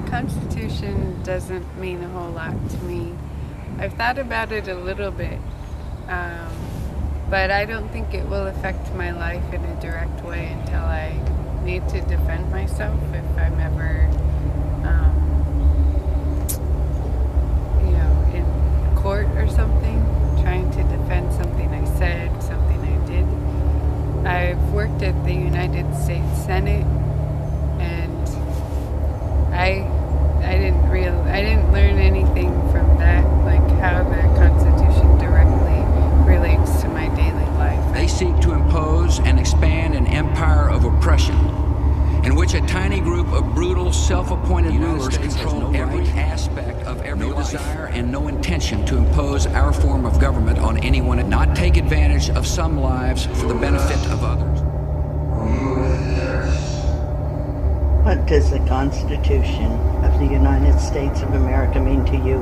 Constitution doesn't mean a whole lot to me. I've thought about it a little bit, um, but I don't think it will affect my life in a direct way until I need to defend myself if I'm ever, in court or something, trying to defend something I said, something I did. I've worked at the United States Senate, and I didn't learn anything from that, like how the Constitution directly relates to my daily life. They seek to impose and expand an empire of oppression, in which a tiny group of brutal, self-appointed rulers control every aspect of every life. No desire and no intention to impose our form of government on anyone, and not take advantage of some lives for the benefit of others. What does the Constitution of the United States of America mean to you?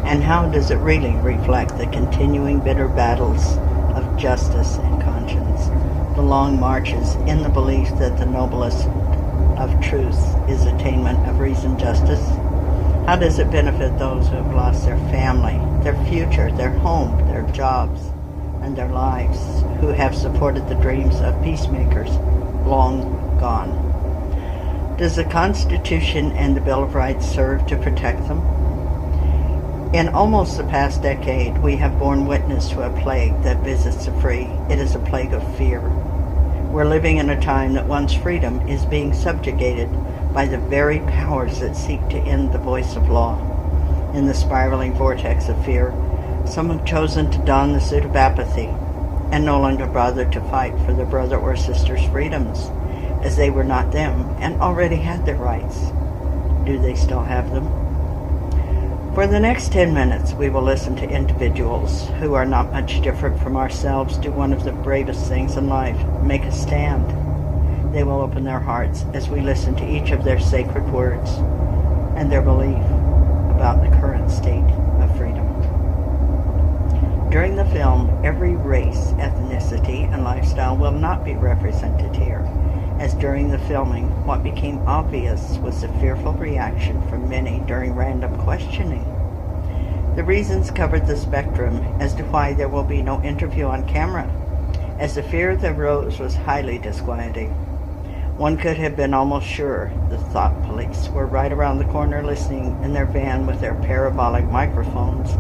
And how does it really reflect the continuing bitter battles of justice and conscience, the long marches in the belief that the noblest of truth is attainment of reason, justice? How does it benefit those who have lost their family, their future, their home, their jobs, and their lives, who have supported the dreams of peacemakers long gone? Does the Constitution and the Bill of Rights serve to protect them? In almost the past decade, we have borne witness to a plague that visits the free. It is a plague of fear. We're living in a time that one's freedom is being subjugated by the very powers that seek to end the voice of law. In the spiraling vortex of fear, some have chosen to don the suit of apathy and no longer bother to fight for their brother or sister's freedoms, as they were not them and already had their rights. Do they still have them? For the next 10 minutes, we will listen to individuals who are not much different from ourselves do one of the bravest things in life: make a stand. They will open their hearts as we listen to each of their sacred words and their belief about the current state of freedom. During the film, every race, ethnicity, and lifestyle will not be represented here, as during the filming, what became obvious was the fearful reaction from many during random questioning. The reasons covered the spectrum as to why there will be no interview on camera, as the fear that arose was highly disquieting. One could have been almost sure the thought police were right around the corner listening in their van with their parabolic microphones.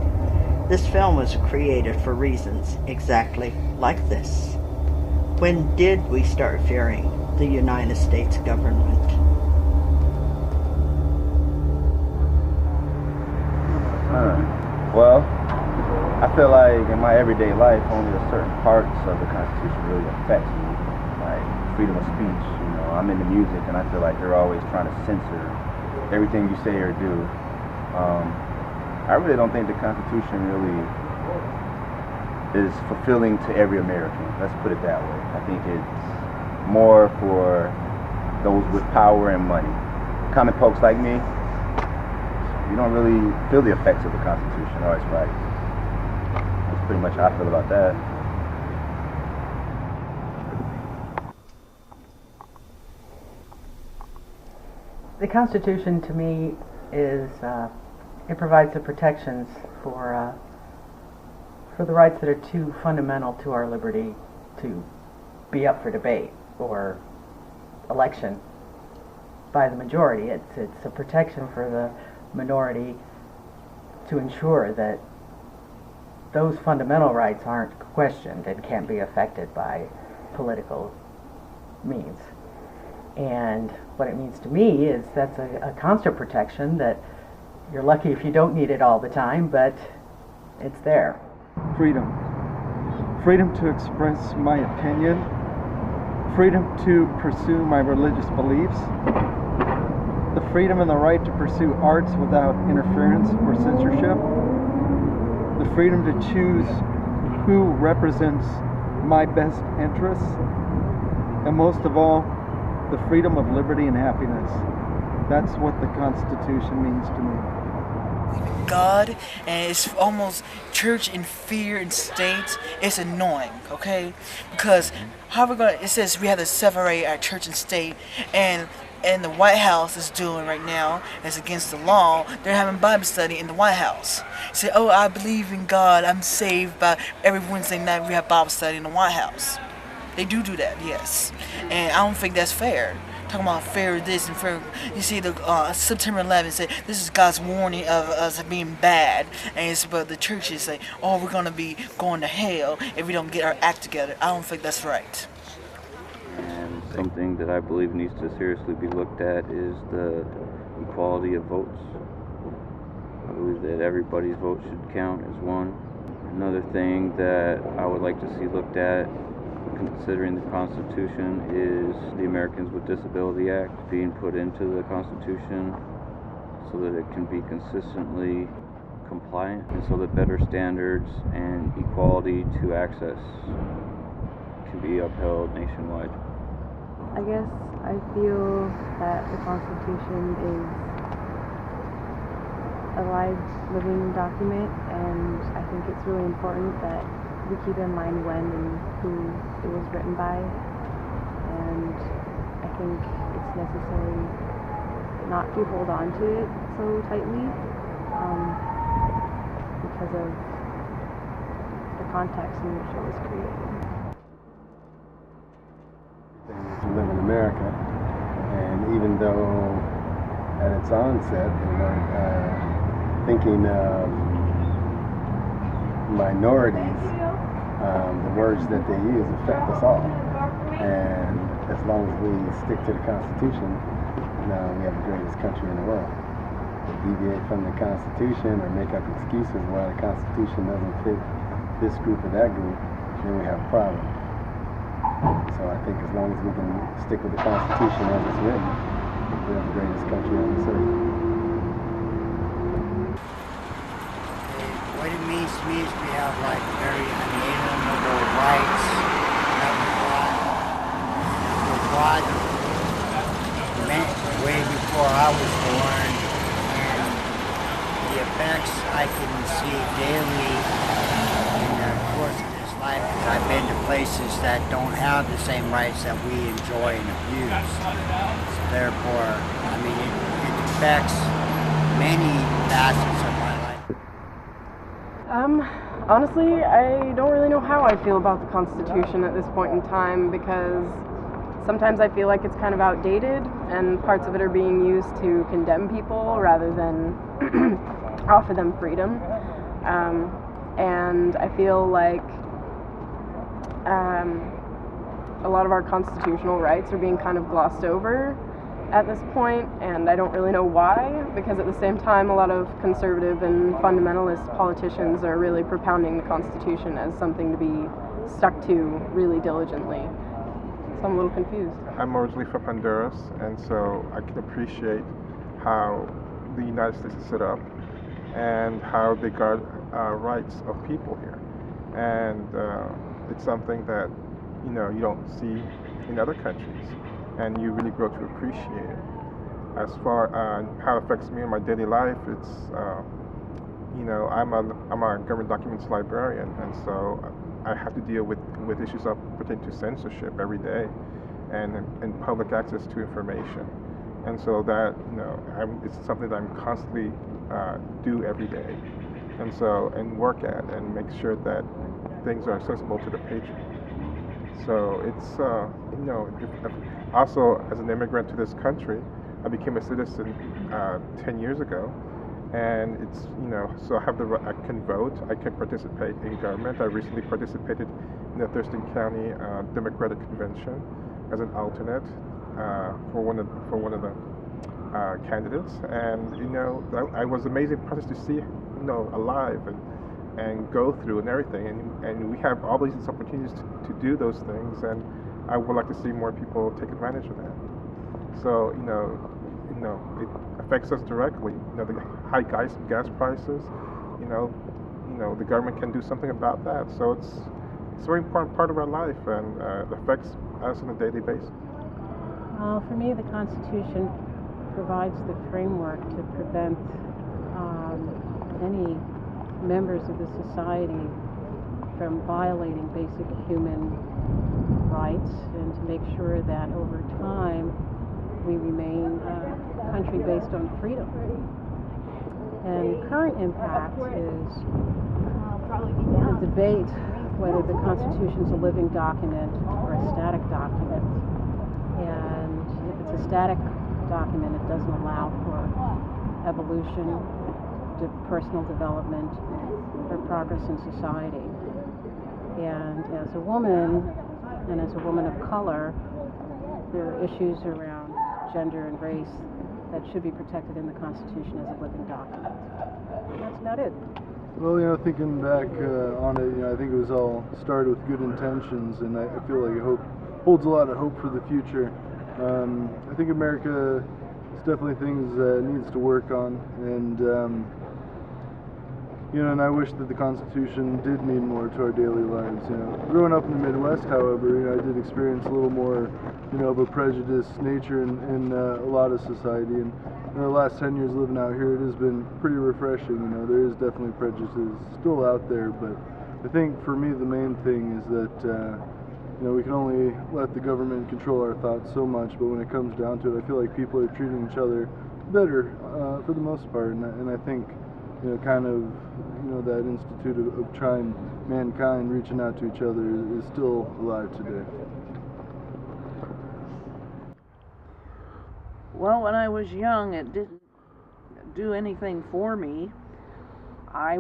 This film was created for reasons exactly like this. When did we start fearing the United States government? Well, I feel like in my everyday life, only a certain parts of the Constitution really affects me, like freedom of speech. You know, I'm into music, and I feel like they're always trying to censor everything you say or do. I really don't think the Constitution really is fulfilling to every American. Let's put it that way. I think it's more for those with power and money. Common folks like me, you don't really feel the effects of the Constitution or its rights. That's pretty much how I feel about that. The Constitution, to me, is it provides the protections for the rights that are too fundamental to our liberty to be up for debate or election by the majority. It's a protection for the minority to ensure that those fundamental rights aren't questioned and can't be affected by political means. And what it means to me is that's a constant protection that you're lucky if you don't need it all the time, but it's there. Freedom. Freedom to express my opinion. Freedom to pursue my religious beliefs. The freedom and the right to pursue arts without interference or censorship. The freedom to choose who represents my best interests. And most of all, the freedom of liberty and happiness. That's what the Constitution means to me. God, and it's almost church and fear and state. It's annoying, okay? Because how we're gonna, it says we have to separate our church and state, and and the White House is doing right now is against the law. They're having Bible study in the White House. Say, oh, I believe in God. I'm saved. By every Wednesday night we have Bible study in the White House. They do that, yes. And I don't think that's fair. Talking about fair this and fair. You see, the September 11th said this is God's warning of us being bad, and it's about the churches say, oh, we're gonna be going to hell if we don't get our act together. I don't think that's right. And something that I believe needs to seriously be looked at is the equality of votes. I believe that everybody's vote should count as one. Another thing that I would like to see looked at, considering the Constitution, is the Americans with Disability Act being put into the Constitution so that it can be consistently compliant and so that better standards and equality to access can be upheld nationwide. I guess I feel that the Constitution is a live, living document, and I think it's really important that we keep in mind when and who it was written by, and I think it's necessary not to hold on to it so tightly because of the context in which it was created. To live in America, and even though at its onset they weren't thinking of minorities, the words that they use affect us all. And as long as we stick to the Constitution, we have the greatest country in the world. To deviate from the Constitution or make up excuses why the Constitution doesn't fit this group or that group, then we have a problem. So I think as long as we can stick with the Constitution as it's written, we have the greatest country on this earth. What it means to me is we have like very unalienable rights that were brought way before I was born, and the effects I can see daily in the course of this life, because I've been to places that don't have the same rights that we enjoy and abuse. So therefore, I mean, it affects many facets of my life. Honestly, I don't really know how I feel about the Constitution at this point in time, because sometimes I feel like it's kind of outdated and parts of it are being used to condemn people rather than offer them freedom. And I feel like a lot of our constitutional rights are being kind of glossed over at this point, and I don't really know why, because at the same time a lot of conservative and fundamentalist politicians are really propounding the Constitution as something to be stuck to really diligently. So I'm a little confused. I'm originally from Honduras, and so I can appreciate how the United States is set up and how they guard rights of people here. And it's something that you don't see in other countries, and you really grow to appreciate it. As far as how it affects me in my daily life, it's I'm a government documents librarian, and so I have to deal with issues pertaining to censorship every day, and public access to information, and so that it's something that I'm constantly do every day, and work at and make sure that things are accessible to the patron. So it's also, as an immigrant to this country, I became a citizen 10 years ago, and it's so I can vote, I can participate in government. I recently participated in the Thurston County Democratic Convention as an alternate for one of the candidates, and I was amazing process to see alive and go through and everything, and we have all these opportunities to do those things, and I would like to see more people take advantage of that. So it affects us directly. The high gas prices. The government can do something about that. So it's a very important part of our life, and it affects us on a daily basis. For me, the Constitution provides the framework to prevent any members of the society from violating basic human rights, and to make sure that over time we remain a country based on freedom. And the current impact is the debate whether the Constitution is a living document or a static document. And if it's a static document, it doesn't allow for evolution, personal development, or progress in society. And as a woman, and as a woman of color, there are issues around gender and race that should be protected in the Constitution as a living document. And that's about it. Well, you know, thinking back on it, you know, I think it was all started with good intentions, and I feel like it holds a lot of hope for the future. I think America is definitely things that needs to work on, and you know, and I wish that the Constitution did mean more to our daily lives. You know, growing up in the Midwest, however, you know, I did experience a little more, you know, of a prejudiced nature in a lot of society. And in the last 10 years living out here, it has been pretty refreshing. You know, there is definitely prejudice still out there, but I think for me the main thing is that you know, we can only let the government control our thoughts so much, but when it comes down to it, I feel like people are treating each other better for the most part, and I think, you know, kind of, you know, that institute of trying mankind reaching out to each other is still alive today. Well, when I was young, it didn't do anything for me. I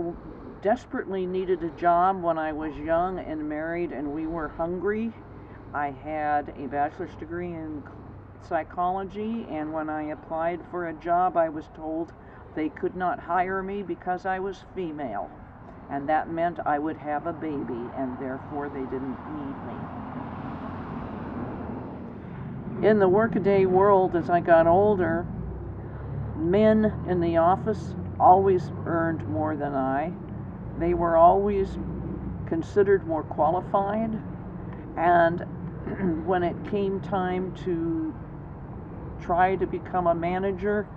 desperately needed a job when I was young and married, and we were hungry. I had a bachelor's degree in psychology, and when I applied for a job, I was told they could not hire me because I was female, and that meant I would have a baby, and therefore they didn't need me. In the workaday world, as I got older, men in the office always earned more than I. They were always considered more qualified, and when it came time to try to become a manager,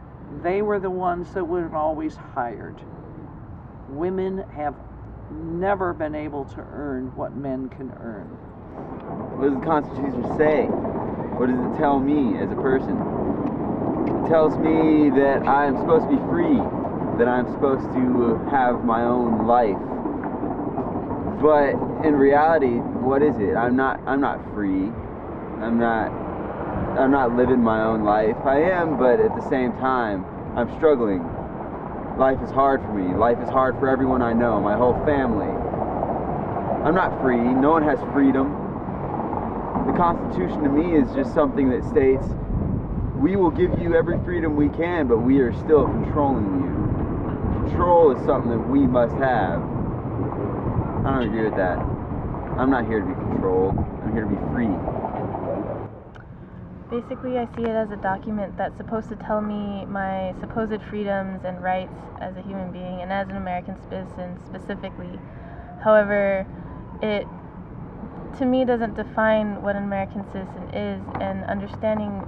they were the ones that were always hired. Women have never been able to earn what men can earn. What does the Constitution say? What does it tell me as a person? It tells me that I'm supposed to be free, that I'm supposed to have my own life. But in reality, what is it? I'm not free. I'm not living my own life. I am, but at the same time, I'm struggling. Life is hard for me. Life is hard for everyone I know, my whole family. I'm not free. No one has freedom. The Constitution to me is just something that states, we will give you every freedom we can, but we are still controlling you. Control is something that we must have. I don't agree with that. I'm not here to be controlled. I'm here to be free. Basically, I see it as a document that's supposed to tell me my supposed freedoms and rights as a human being and as an American citizen specifically. However, it, to me, doesn't define what an American citizen is, and understanding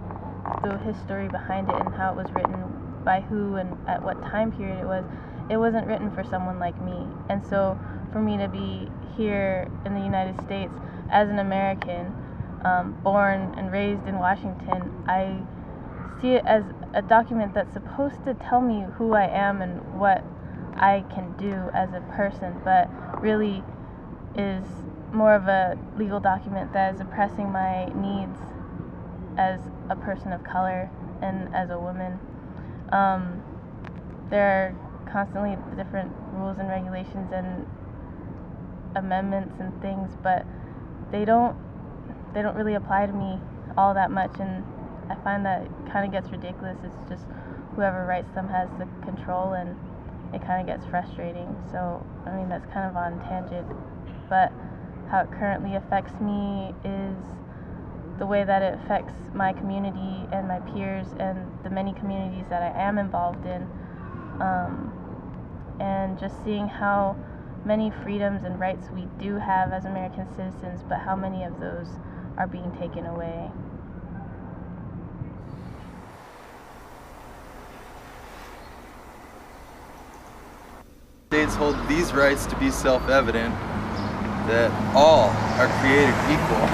the history behind it and how it was written by who and at what time period it wasn't written for someone like me. And so for me to be here in the United States as an American, born and raised in Washington, I see it as a document that's supposed to tell me who I am and what I can do as a person, but really is more of a legal document that is oppressing my needs as a person of color and as a woman. There are constantly different rules and regulations and amendments and things, but they don't really apply to me all that much, and I find that it kind of gets ridiculous. It's just whoever writes them has the control, and it kind of gets frustrating. So, I mean, that's kind of on tangent, but how it currently affects me is the way that it affects my community and my peers and the many communities that I am involved in, and just seeing how many freedoms and rights we do have as American citizens, but how many of those are being taken away. States hold these rights to be self-evident, that all are created equal.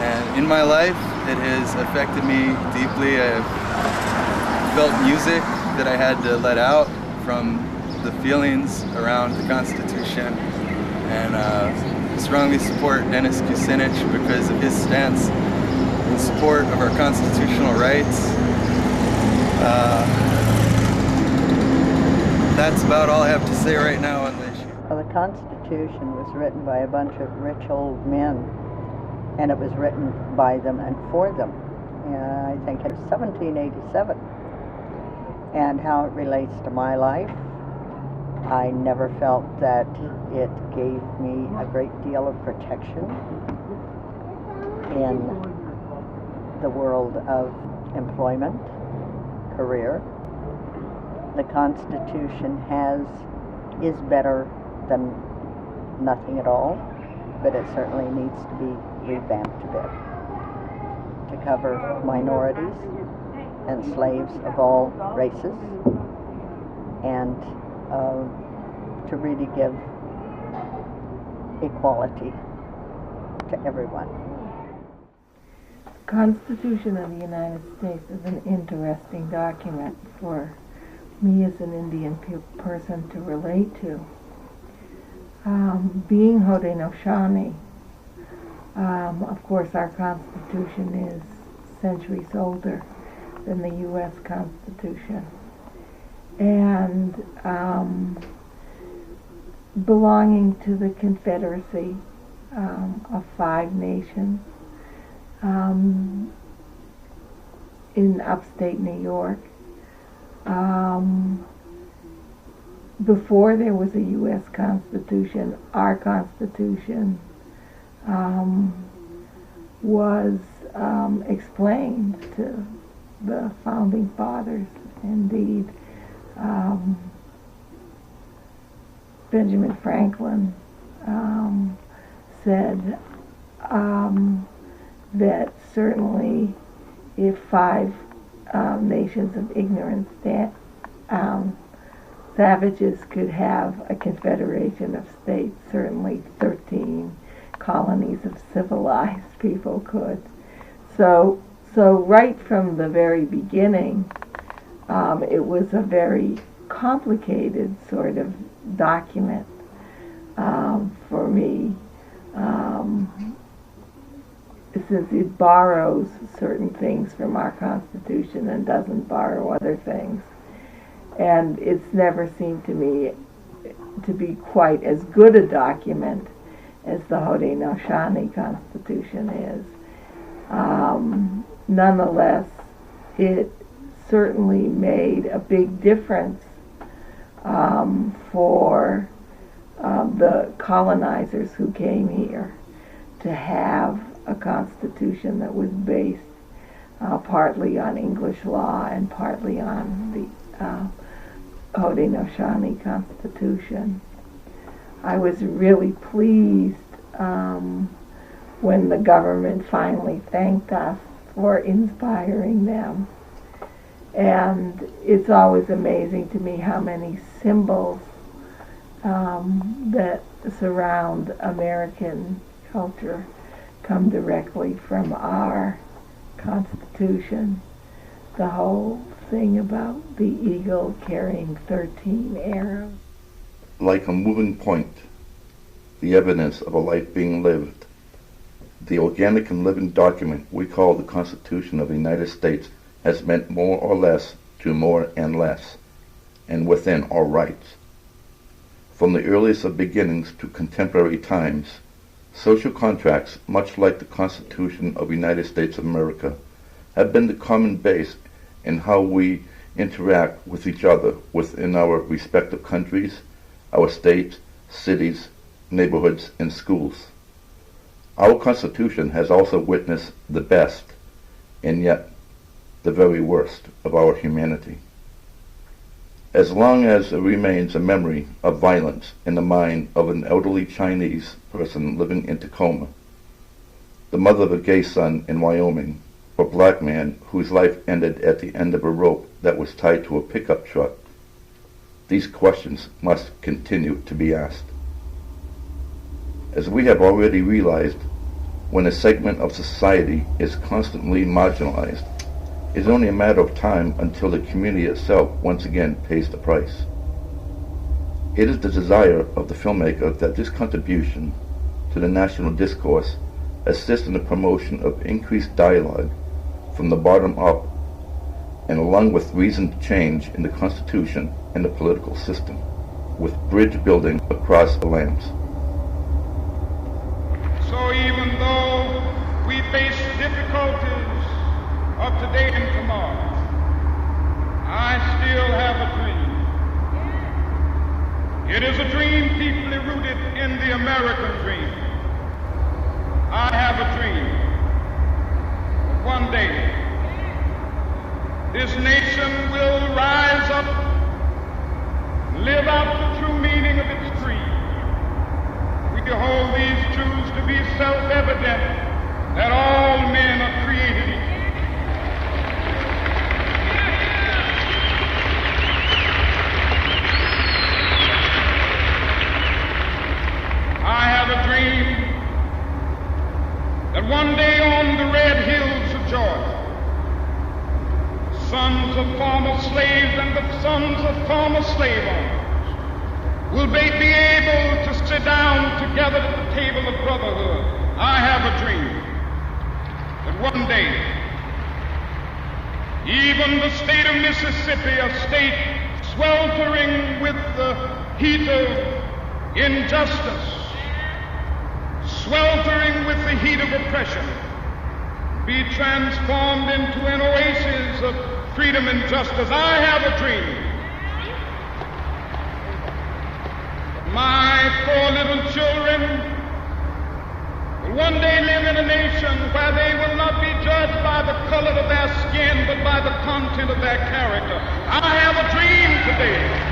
And in my life, It has affected me deeply. I have felt music that I had to let out from the feelings around the Constitution, and strongly support Dennis Kucinich because of his stance in support of our constitutional rights. That's about all I have to say right now on the issue. Well, the Constitution was written by a bunch of rich old men, and it was written by them and for them. I think it's 1787. And how it relates to my life, I never felt that it gave me a great deal of protection in the world of employment, career. The Constitution is better than nothing at all, but it certainly needs to be revamped a bit to cover minorities and slaves of all races, and to really give equality to everyone. The Constitution of the United States is an interesting document for me as an Indian person to relate to. Being Haudenosaunee, of course our Constitution is centuries older than the U.S. Constitution. And belonging to the Confederacy of 5 nations in upstate New York, before there was a U.S. Constitution, our Constitution was explained to the Founding Fathers. Indeed, Benjamin Franklin said that certainly if 5 nations of ignorant savages could have a confederation of states, certainly 13 colonies of civilized people could. So right from the very beginning, it was a very complicated sort of document for me, since it borrows certain things from our Constitution and doesn't borrow other things. And it's never seemed to me to be quite as good a document as the Haudenosaunee Constitution is. Nonetheless, it certainly made a big difference for the colonizers who came here to have a constitution that was based partly on English law and partly on the Haudenosaunee Constitution. I was really pleased when the government finally thanked us for inspiring them. And it's always amazing to me how many symbols that surround American culture come directly from our Constitution. The whole thing about the eagle carrying 13 arrows. Like a moving point, the evidence of a life being lived, the organic and living document we call the Constitution of the United States has meant more or less to more and less, and within our rights. From the earliest of beginnings to contemporary times, social contracts, much like the Constitution of the United States of America, have been the common base in how we interact with each other within our respective countries, our states, cities, neighborhoods, and schools. Our Constitution has also witnessed the best, and yet the very worst, of our humanity. As long as it remains a memory of violence in the mind of an elderly Chinese person living in Tacoma, the mother of a gay son in Wyoming, or black man whose life ended at the end of a rope that was tied to a pickup truck, these questions must continue to be asked. As we have already realized, when a segment of society is constantly marginalized, it's only a matter of time until the community itself once again pays the price. It is the desire of the filmmaker that this contribution to the national discourse assist in the promotion of increased dialogue from the bottom up, and along with reasoned change in the Constitution and the political system, with bridge building across the lands. So even though we face difficulties of today and tomorrow, I still have a dream. It is a dream deeply rooted in the American dream. I have a dream. One day, this nation will rise up, live out the true meaning of its creed. We hold these truths to be self-evident, that all men are created equal. I have a dream that one day on the red hills of Georgia, sons of former slaves and the sons of former slave owners will be able to sit down together at the table of brotherhood. I have a dream that one day, even the state of Mississippi, a state sweltering with the heat of injustice, sweltering with the heat of oppression, be transformed into an oasis of freedom and justice. I have a dream. My 4 little children will one day live in a nation where they will not be judged by the color of their skin, but by the content of their character. I have a dream today.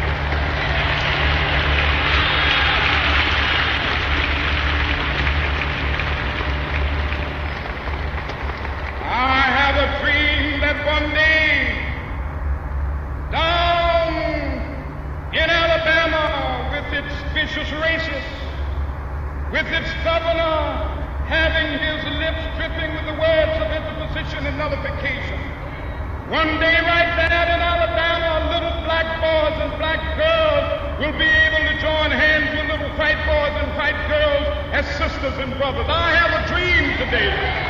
I have a dream that one day, down in Alabama, with its vicious racists, with its governor having his lips dripping with the words of interposition and nullification, one day right there in Alabama, little black boys and black girls will be able to join hands with little white boys and white girls as sisters and brothers. I have a dream today.